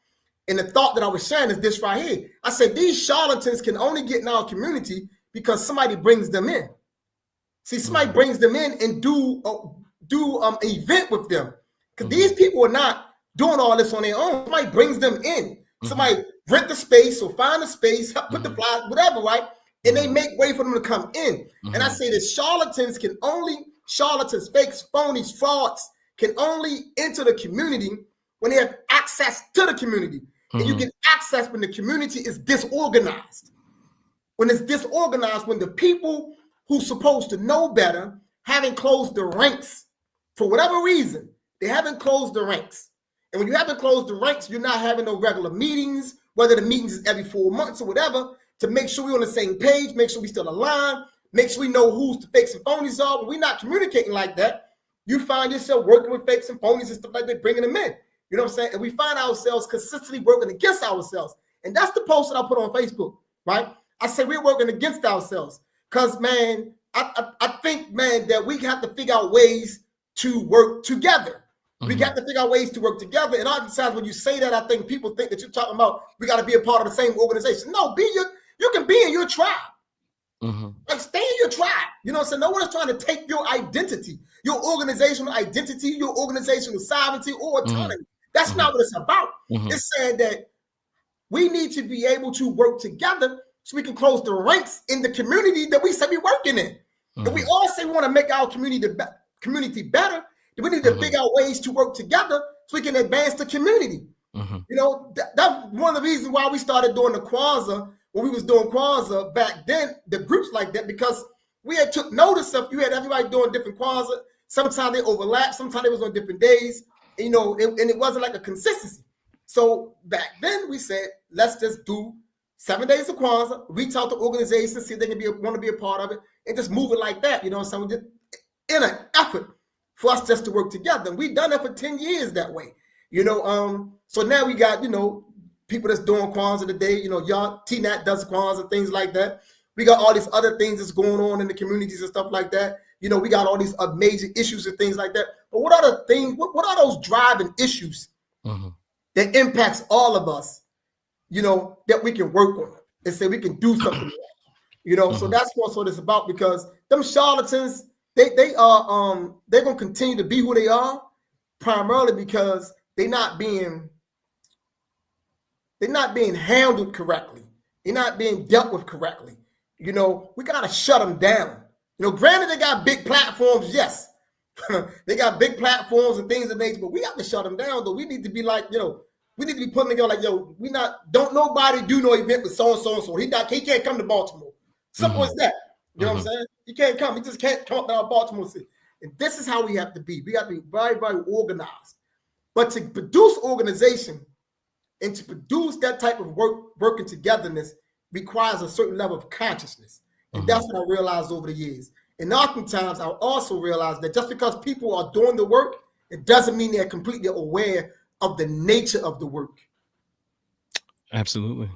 And the thought that I was sharing is this right here. I said, these charlatans can only get in our community because somebody brings them in. See, somebody brings them in and do an event with them. Because these people are not doing all this on their own. Somebody brings them in. Somebody rent the space or find the space, put the flyers, whatever, right? And they make way for them to come in. And I say that charlatans, fakes, phonies, frauds can only enter the community when they have access to the community. And you get access when the community is disorganized. When it's disorganized, when the people who's supposed to know better haven't closed the ranks for whatever reason, they haven't closed the ranks. And when you haven't closed the ranks, you're not having no regular meetings, whether the meetings is every 4 months or whatever, to make sure we're on the same page, make sure we still aligned, make sure we know who's the fakes and phonies are. When we're not communicating like that, you find yourself working with fakes and phonies and stuff like that, bringing them in. You know what I'm saying? And we find ourselves consistently working against ourselves. And that's the post that I put on Facebook, right? I say we're working against ourselves. Because, man, I think, man, that we have to figure out ways to work together. We got to figure out ways to work together. And oftentimes when you say that, I think people think that you're talking about we got to be a part of the same organization. No, you can be in your tribe. Like, stay in your tribe. You know what I'm saying? No one is trying to take your identity, your organizational identity, your organizational sovereignty or autonomy. That's not what it's about. It's saying that we need to be able to work together so we can close the ranks in the community that we say we're working in. If we all say we want to make our community better, then we need to figure out ways to work together so we can advance the community. That's one of the reasons why we started doing the Kwanzaa, when we was doing Kwanzaa back then, the groups like that, because we had took notice of, you had everybody doing different Kwanzaa. Sometimes they overlap, sometimes it was on different days, and it wasn't like a consistency. So back then we said, let's just do 7 days of Kwanzaa, reach out to organizations, see if they can want to be a part of it, and just move it like that. You know what I'm saying? In an effort for us just to work together. And we've done that for 10 years that way. So now we got, people that's doing Kwanzaa today, y'all, TNAT does Kwanzaa, things like that. We got all these other things that's going on in the communities and stuff like that. We got all these major issues and things like that. But what are the things, what are those driving issues that impacts all of us, that we can work on and say we can do something about? So that's what it's about, because them charlatans, they're gonna continue to be who they are, primarily because they're not being handled correctly. They're not being dealt with correctly. We gotta shut them down. Granted, they got big platforms, yes. They got big platforms and things of nature, but we got to shut them down, though. We need to be like, We need to be putting together like, yo, don't nobody do no event with so and so and so. He can't come to Baltimore. Simple as that. You know what I'm saying? He can't come. He just can't come up to our Baltimore City. And this is how we have to be. We have to be very, very organized. But to produce organization and to produce that type of working togetherness requires a certain level of consciousness. And that's what I realized over the years. And oftentimes I also realized that just because people are doing the work, it doesn't mean they're completely aware of the nature of the work. Absolutely.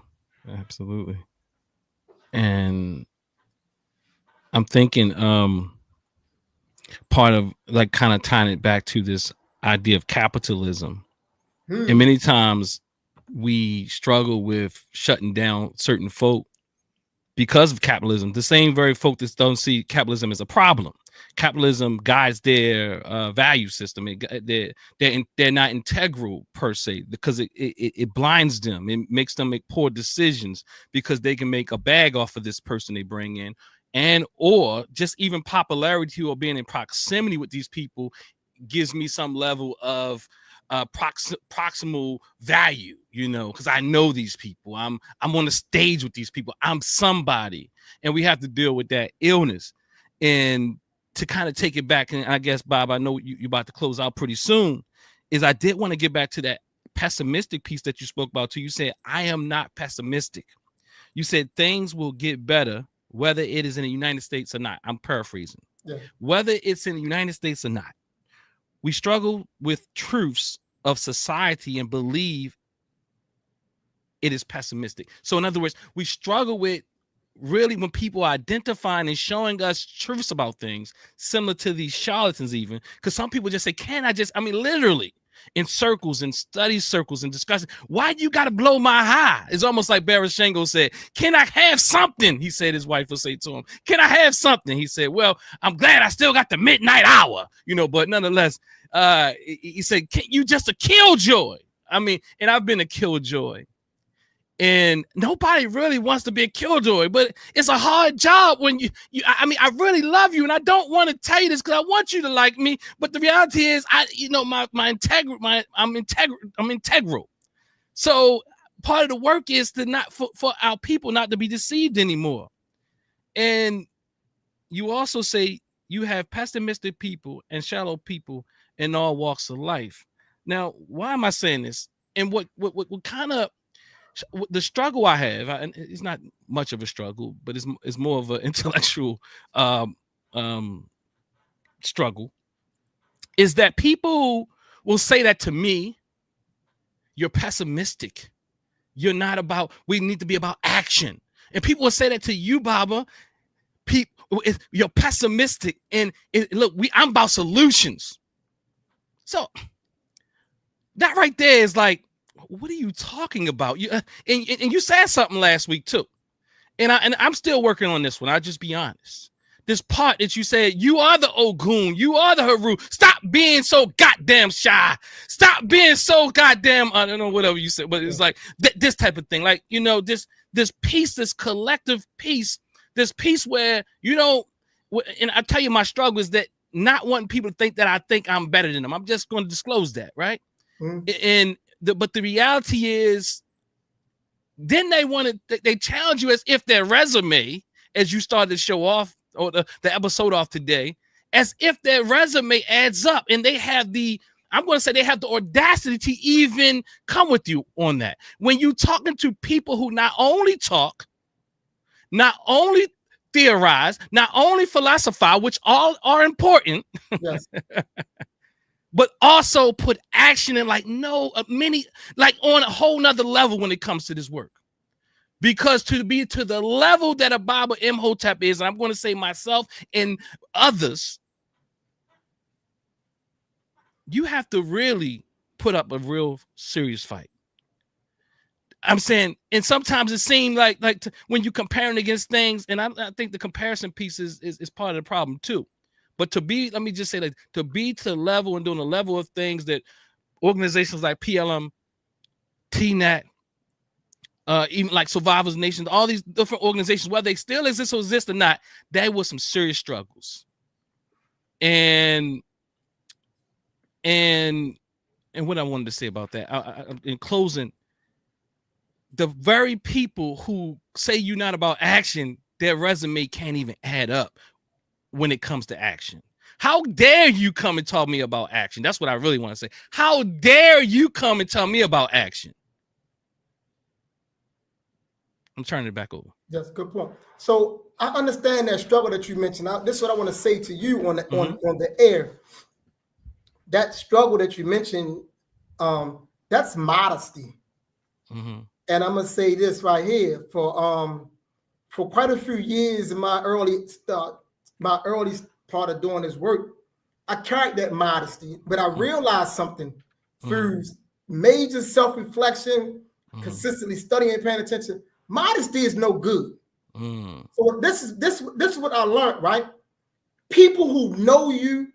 Absolutely. And I'm thinking part of like kind of tying it back to this idea of capitalism. And many times we struggle with shutting down certain folk because of capitalism. The same very folk that don't see capitalism as a problem. Capitalism guides their value system. They're not integral per se because it blinds them. It makes them make poor decisions because they can make a bag off of this person they bring in, and or just even popularity or being in proximity with these people gives me some level of proximal value, you know, because I know these people. I'm on the stage with these people. I'm somebody, and we have to deal with that illness. And to kind of take it back, and I guess, Bob, I know you're about to close out pretty soon, is I did want to get back to that pessimistic piece that you spoke about too. You said, I am not pessimistic. You said things will get better, whether it is in the United States or not. I'm paraphrasing. Yeah. Whether it's in the United States or not. We struggle with truths of society and believe it is pessimistic. So in other words, we struggle with really when people are identifying and showing us truths about things, similar to these charlatans even, because some people just say, literally in circles and study circles and discussion, why do you got to blow my high? It's almost like Barashango said, can I have something? He said his wife will say to him, can I have something? He said, well, I'm glad I still got the midnight hour, you know, but nonetheless, he said, you just a killjoy. I mean, and I've been a killjoy. And nobody really wants to be a killjoy, but it's a hard job when I really love you, and I don't want to tell you this because I want you to like me. But the reality is, I'm integral. So part of the work is to not for our people not to be deceived anymore. And you also say you have pessimistic people and shallow people in all walks of life. Now, why am I saying this? And what kind of the struggle I have, and it's not much of a struggle, but it's more of an intellectual struggle, is that people will say that to me, you're pessimistic. You're not about, we need to be about action. And people will say that to you, Baba, you're pessimistic. And look, I'm about solutions. So that right there is like, what are you talking about? And you said something last week too, and I'm still working on this one. I'll just be honest. This part that you said, you are the Ogun, you are the Haru. Stop being so goddamn shy. Stop being so goddamn, I don't know, whatever you said, but it's like this type of thing. Like, you know, this peace, this collective peace, this peace where, you know, and I tell you, my struggle is that not wanting people to think that I think I'm better than them. I'm just going to disclose that, right? And but the reality is, then they challenge you as if their resume, as you started to show off, or the episode off today, as if their resume adds up, and they have I'm going to say they have the audacity to even come with you on that. When you talking to people who not only talk, not only theorize, not only philosophize, which all are important, yes. But also put action in, like, like on a whole nother level when it comes to this work. Because to be to the level that a Baba Imhotep is, and I'm going to say myself and others, you have to really put up a real serious fight. I'm saying, and sometimes it seems like when you're comparing against things, and I think the comparison piece is part of the problem too. But let me just say that to be to the level and doing the level of things that organizations like PLM, TNAT, even like Survivors Nation, all these different organizations, whether they still exist or not, there were some serious struggles. And and what I wanted to say about that, in closing, the very people who say you're not about action, their resume can't even add up when it comes to action. How dare you come and talk me about action? That's what I really want to say. How dare you come and tell me about action? I'm turning it back over. That's a good point. So I understand that struggle that you mentioned. This is what I want to say to you on the on the air. That struggle that you mentioned, that's modesty. And I'm gonna say this right here for quite a few years in my early part of doing this work, I carried that modesty, but I realized something through major self-reflection, consistently studying and paying attention. Modesty is no good. So this is what I learned, right? People who know you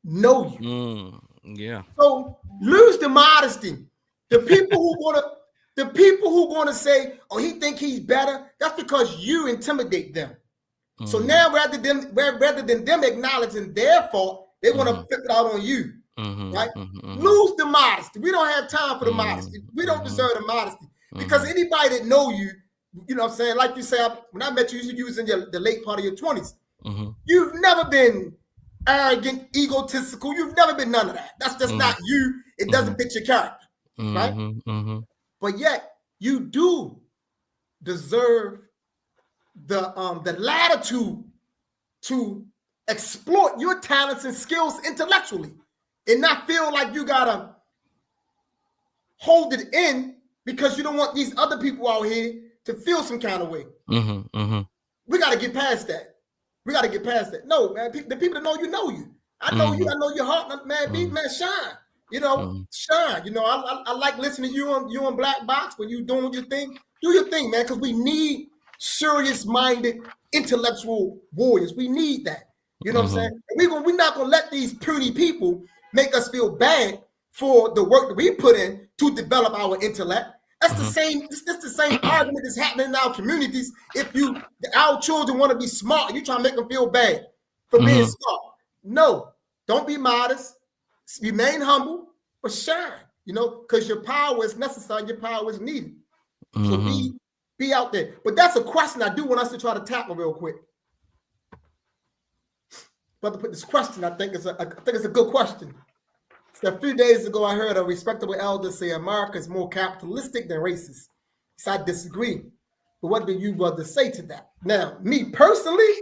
know you. Yeah. So lose the modesty. The people who want to say, "Oh, he think he's better," that's because you intimidate them. So now, rather than them acknowledging their fault, they want to flip it out on you, right? Lose the modesty. We don't have time for the modesty. We don't deserve the modesty because anybody that know you, you know what I'm saying? Like you said, when I met you, you was in the late part of your 20s. You've never been arrogant, egotistical. You've never been none of that. That's just not you. It doesn't fit your character, right? But yet you do deserve the latitude to exploit your talents and skills intellectually and not feel like you gotta hold it in because you don't want these other people out here to feel some kind of way. We got to get past that. No, man, the people that know you. I know you. I know your heart, man. Man, shine. You know, shine. You know, I like listening to you on Black Box when you doing your thing. Do your thing, man, because we need serious-minded intellectual warriors. We need that. You know what I'm saying? And we're not gonna let these puny people make us feel bad for the work that we put in to develop our intellect. That's the same. It's the same argument that's happening in our communities. If our children want to be smart, you try to make them feel bad for being smart. No, don't be modest. Remain humble, but shine. You know, because your power is necessary. Your power is needed. So be out there. But that's a question I do want us to try to tackle real quick. But to put this question, I think it's a good question. So a few days ago, I heard a respectable elder say America is more capitalistic than racist. So I disagree. But what do you brothers say to that? Now, me personally,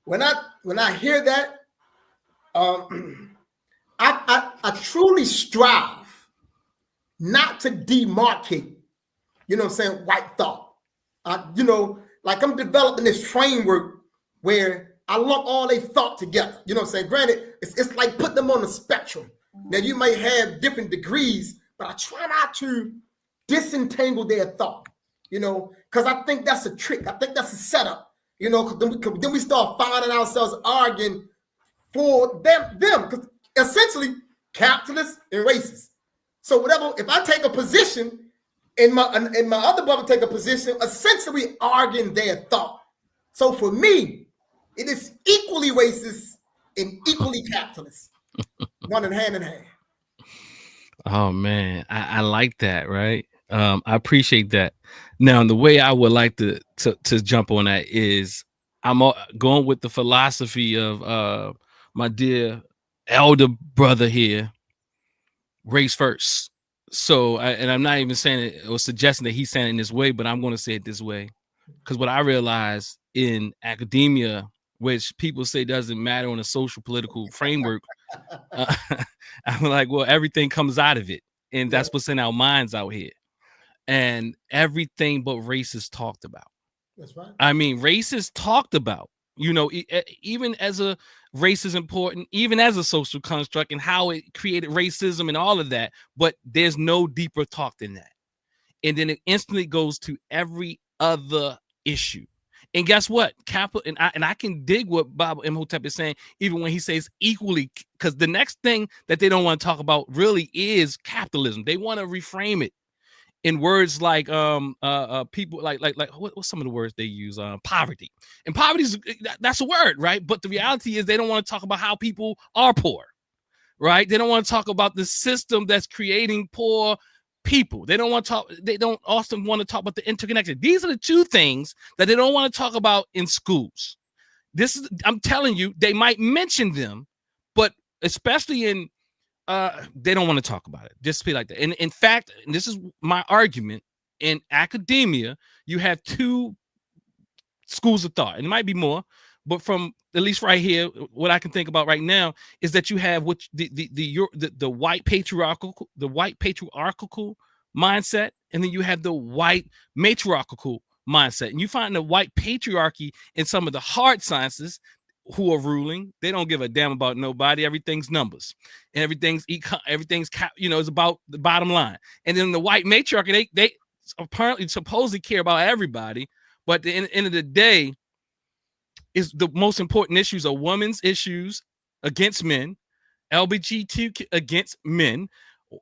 when I hear that, I truly strive not to demarcate, you know what I'm saying, white thought. You know, like I'm developing this framework where I lump all they thought together. You know what I'm saying? Granted, it's like put them on the spectrum. Now, you may have different degrees, but I try not to disentangle their thought, you know, because I think that's a trick. I think that's a setup, you know, because then we start finding ourselves arguing for them, because essentially capitalists and racists. So whatever, if I take a position and my other brother take a position, essentially arguing their thought. So for me, it is equally racist and equally capitalist, running hand in hand. Oh man, I like that, right? I appreciate that. Now, the way I would like to jump on that is I'm going with the philosophy of my dear elder brother here, race first. So, and I'm not even saying it or suggesting that he's saying it in this way, but I'm going to say it this way because what I realize in academia, which people say doesn't matter on a social political framework, I'm like, well, everything comes out of it, and that's what's in our minds out here, and everything but race is talked about. That's right. I mean, race is talked about. You know, even as a race is important, even as a social construct, and how it created racism and all of that. But there's no deeper talk than that, and then it instantly goes to every other issue. And guess what? Capital, and I can dig what Baba Imhotep is saying, even when he says equally, because the next thing that they don't want to talk about really is capitalism. They want to reframe it in words like people like what's some of the words they use? Poverty. And poverty is, that's a word, right? But the reality is they don't want to talk about how people are poor. right? They don't want to talk about the system that's creating poor people. They don't want to talk. They don't also want to talk about the interconnection. These are the two things that they don't want to talk about in schools. This is, I'm telling you, they might mention them, but especially in they don't want to talk about it. Just be like that. And in fact, and this is my argument, in academia, you have two schools of thought, and it might be more, but from at least right here, what I can think about right now is that you have which the white patriarchal mindset, and then you have the white matriarchal mindset. And you find the white patriarchy in some of the hard sciences who are ruling. They don't give a damn about nobody. Everything's numbers, and everything's is about the bottom line. And then the white matriarchy, they apparently supposedly care about everybody, but at the end of the day, is the most important issues are women's issues against men, LGBTQ against men,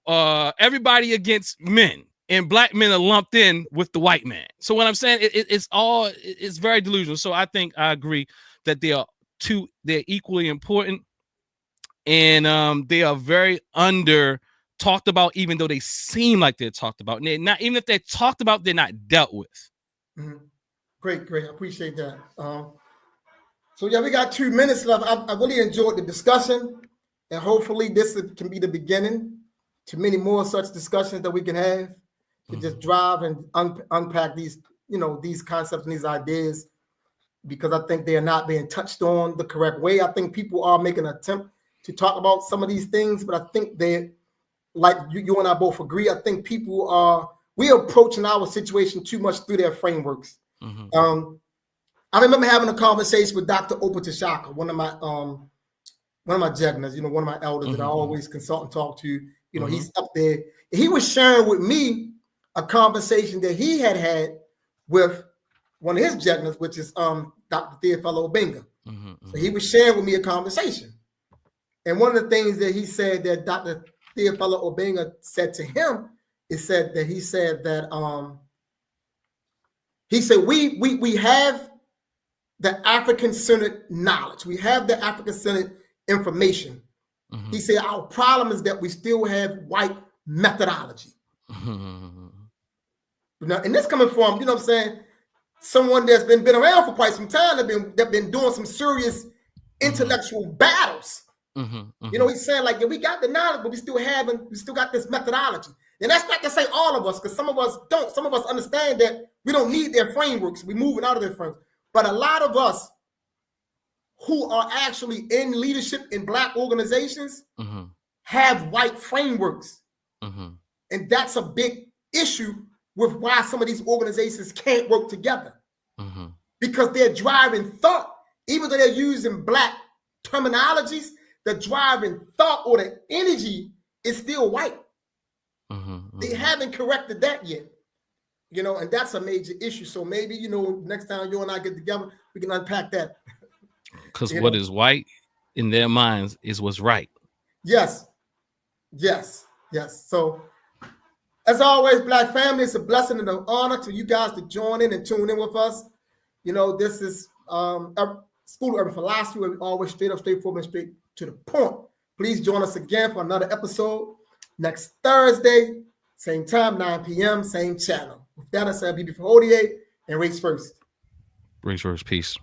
everybody against men, and black men are lumped in with the white man. So what I'm saying, it's very delusional. So I think I agree that they're equally important, and they are very under talked about, even though they seem like they're talked about. And they're not, even if they're talked about, they're not dealt with. Mm-hmm. Great. I appreciate that. So yeah, we got 2 minutes left. I really enjoyed the discussion, and hopefully this can be the beginning to many more such discussions that we can have to just drive and unpack these, these concepts and these ideas, because I think they are not being touched on the correct way. I think people are making an attempt to talk about some of these things, but I think they, like you and I both agree, I think we're approaching our situation too much through their frameworks. Mm-hmm. I remember having a conversation with Dr. Opatashaka, one of my jegnas, one of my elders that I always consult and talk to. He's up there. He was sharing with me a conversation that he had with one of his jegnas, which is Dr. Theophilo Obenga. So he was sharing with me a conversation. And one of the things that he said that Dr. Theophilo Obenga said to him is that he said we have the African-centered knowledge. We have the African-centered information. He said our problem is that we still have white methodology. Now, and this coming from, what I'm saying, someone that's been around for quite some time, that been doing some serious intellectual battles. He's saying like, yeah, we got the knowledge, but we still got this methodology. And that's not to say all of us, because some of us don't. Some of us understand that we don't need their frameworks. We're moving out of their frameworks. But a lot of us who are actually in leadership in Black organizations have white frameworks. And that's a big issue with why some of these organizations can't work together. Because they're driving thought, even though they're using Black terminologies, the driving thought or the energy is still white. They haven't corrected that yet. And that's a major issue. So maybe, next time you and I get together, we can unpack that. Because what is white in their minds is what's right. Yes. So as always, Black family, it's a blessing and an honor to you guys to join in and tune in with us. This is School of Urban Philosophy, where we always straightforward, and straight to the point. Please join us again for another episode next Thursday, same time, 9 p.m., same channel. With that, I said, be before ODA and race first. Race first. Peace.